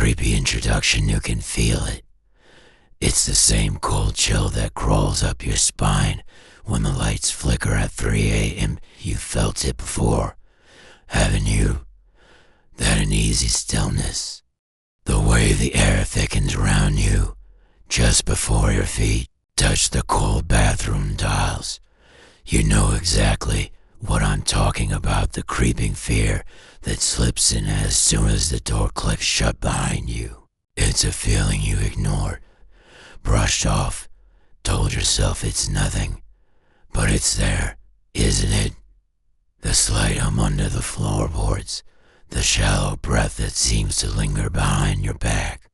creepy introduction, you can feel it. It's the same cold chill that crawls up your spine when the lights flicker at 3 a.m. You felt it before, haven't you? That uneasy stillness. The way the air thickens around you just before your feet touch the cold bathroom tiles. You know exactly what I'm talking about, the creeping fear that slips in as soon as the door clicks shut behind you. It's a feeling you ignored, brushed off, told yourself it's nothing, but it's there, isn't it? The slight hum under the floorboards, the shallow breath that seems to linger behind your back.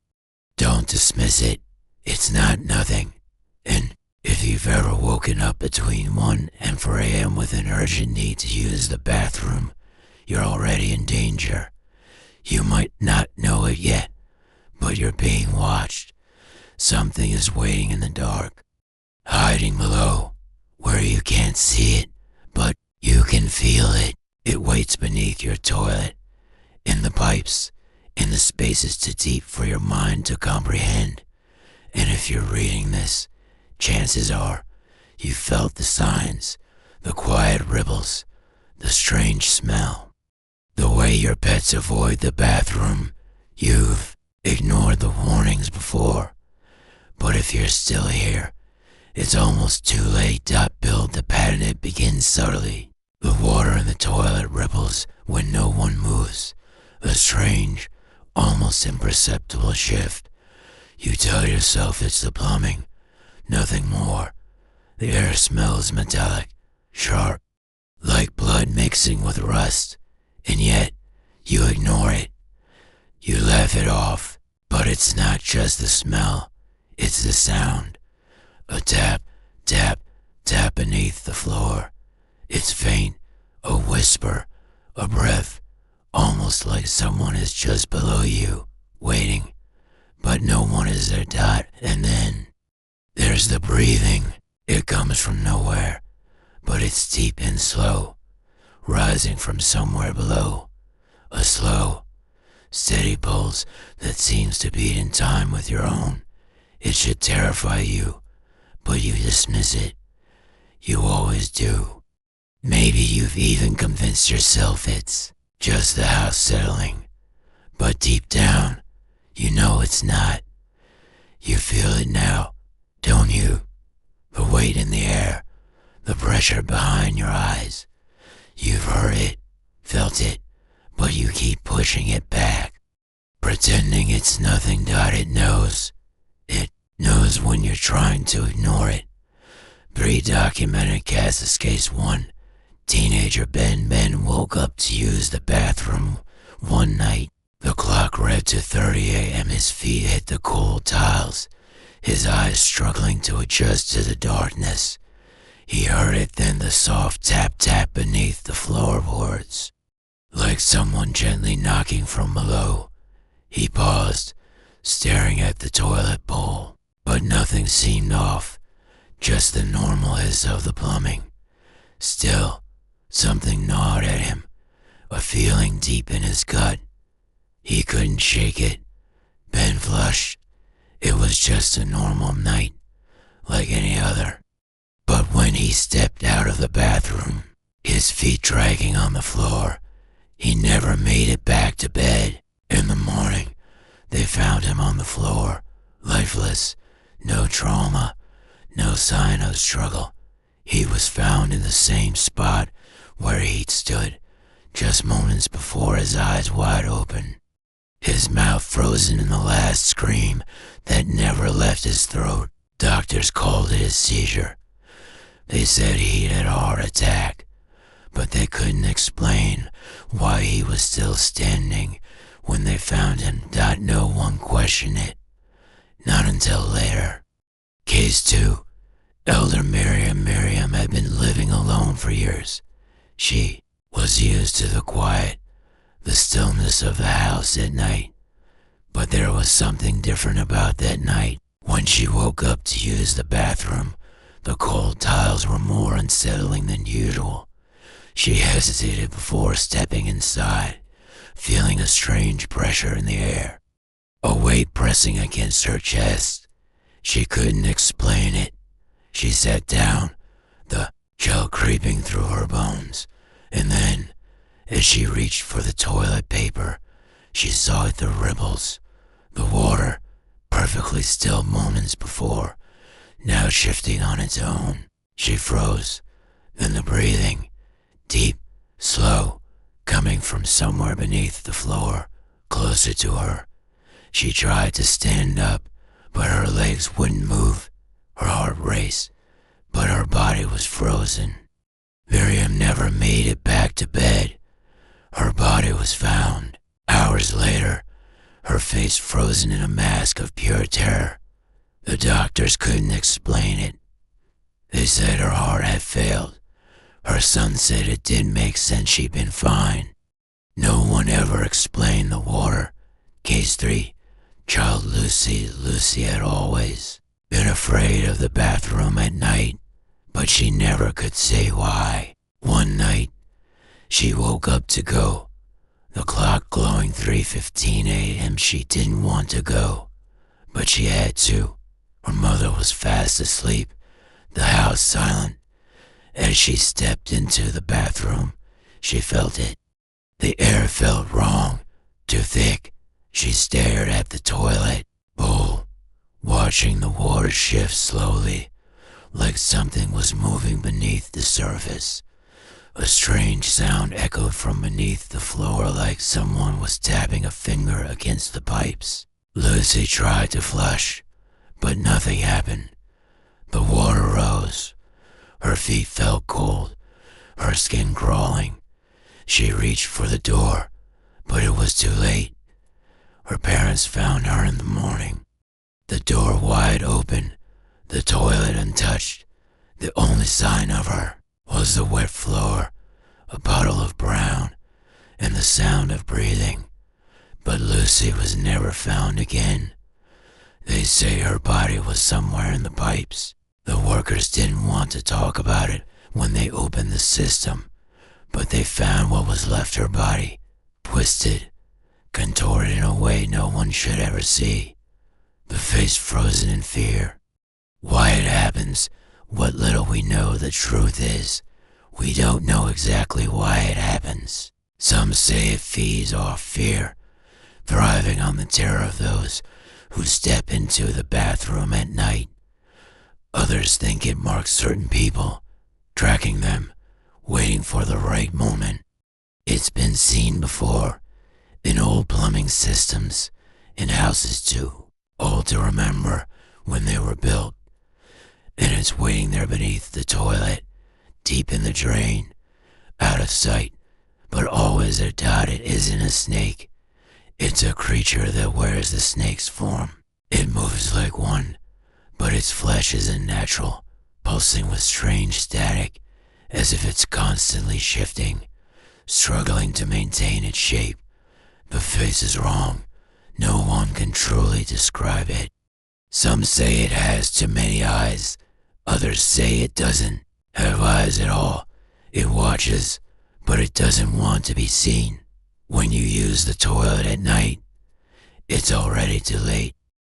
Don't dismiss it. It's not nothing. And if you've ever woken up between 1 and 4 a.m. with an urgent need to use the bathroom, you're already in danger. You might not know it yet, but you're being watched. Something is waiting in the dark, hiding below, where you can't see it, but you can feel it. It waits beneath your toilet, in the pipes, in the spaces too deep for your mind to comprehend. And if you're reading this, chances are you felt the signs, the quiet ripples, the strange smell. The way your pets avoid the bathroom, you've ignored the warnings before. But if you're still here, it's almost too late. Build the pattern, it begins subtly. The water in the toilet ripples when no one moves. A strange, almost imperceptible shift. You tell yourself it's the plumbing, nothing more. The air smells metallic, sharp, like blood mixing with rust, and yet you ignore it. You laugh it off, but it's not just the smell, it's the sound. A tap, tap, tap beneath the floor. It's faint, a whisper, a breath, almost like someone is just below you, waiting, but no one is there. And then there's the breathing. It comes from nowhere, but it's deep and slow, rising from somewhere below. A slow, steady pulse that seems to beat in time with your own. It should terrify you, but you dismiss it. You always do. Maybe you've even convinced yourself it's just the house settling, but deep down, you know it's not. You feel it now, don't you? The weight in the air, the pressure behind your eyes. You've heard it, felt it, but you keep pushing it back, pretending it's nothing. It knows. It knows when you're trying to ignore it. Pre-documented case case 1. Teenager Ben woke up to use the bathroom one night. The clock read to 30 a.m. His feet hit the cold tiles, his eyes struggling to adjust to the darkness. He heard it, then the soft tap-tap beneath the floorboards, like someone gently knocking from below. He paused, staring at the toilet bowl, but nothing seemed off, just the normal hiss of the plumbing. Still, something gnawed at him, a feeling deep in his gut. He couldn't shake it. Ben flushed. It was just a normal night, like any other. But when he stepped out of the bathroom, his feet dragging on the floor, he never made it back to bed. In the morning, they found him on the floor, lifeless, no trauma, no sign of struggle. He was found in the same spot where he'd stood just moments before, his eyes wide open, his mouth frozen in the last scream that never left his throat. Doctors called it a seizure. They said he had a heart attack, but they couldn't explain why he was still standing when they found him. No one questioned it, not until later. Case 2. Elder Miriam had been living alone for years. She was used to the quiet, the stillness of the house at night. But there was something different about that night. When she woke up to use the bathroom, the cold tiles were more unsettling than usual. She hesitated before stepping inside, feeling a strange pressure in the air. A weight pressing against her chest. She couldn't explain it. She sat down, the chill creeping through her bones, and then, as she reached for the toilet paper, she saw the ripples, the water, perfectly still moments before, now shifting on its own. She froze, then the breathing, deep, slow, coming from somewhere beneath the floor, closer to her. She tried to stand up, but her legs wouldn't move. Her heart raced, but her body was frozen. Miriam never made it back to bed. Her body was found, hours later, her face frozen in a mask of pure terror. The doctors couldn't explain it. They said her heart had failed. Her son said it didn't make sense, she'd been fine. No one ever explained the water. Case 3, child Lucy. Lucy had always been afraid of the bathroom at night, but she never could say why. One night, she woke up to go. The clock glowing 3:15 a.m. She didn't want to go, but she had to. Her mother was fast asleep, the house silent. As she stepped into the bathroom, she felt it. The air felt wrong, too thick. She stared at the toilet bowl, watching the water shift slowly, like something was moving beneath the surface. A strange sound echoed from beneath the floor, like someone was tapping a finger against the pipes. Lucy tried to flush, but nothing happened. The water rose. Her feet felt cold, her skin crawling. She reached for the door, but it was too late. Her parents found her in the morning. The door wide open, the toilet untouched. The only sign of her was the wet floor, a puddle of brown, and the sound of breathing. But Lucy was never found again. They say her body was somewhere in the pipes. The workers didn't want to talk about it when they opened the system, but they found what was left her body, twisted, contorted in a way no one should ever see. The face frozen in fear. Why it happens, what little we know, the truth is, we don't know exactly why it happens. Some say it feeds off fear, thriving on the terror of those who step into the bathroom at night. Others think it marks certain people, tracking them, waiting for the right moment. It's been seen before, in old plumbing systems, in houses too, all to remember when they were built. And it's waiting there beneath the toilet, deep in the drain, out of sight, but always a dot. It isn't a snake. It's a creature that wears the snake's form. It moves like one, but its flesh isn't natural, pulsing with strange static, as if it's constantly shifting, struggling to maintain its shape. The face is wrong. No one can truly describe it. Some say it has too many eyes. Others say it doesn't have eyes at all. It watches, but it doesn't want to be seen. When you use the toilet at night, it's already too late.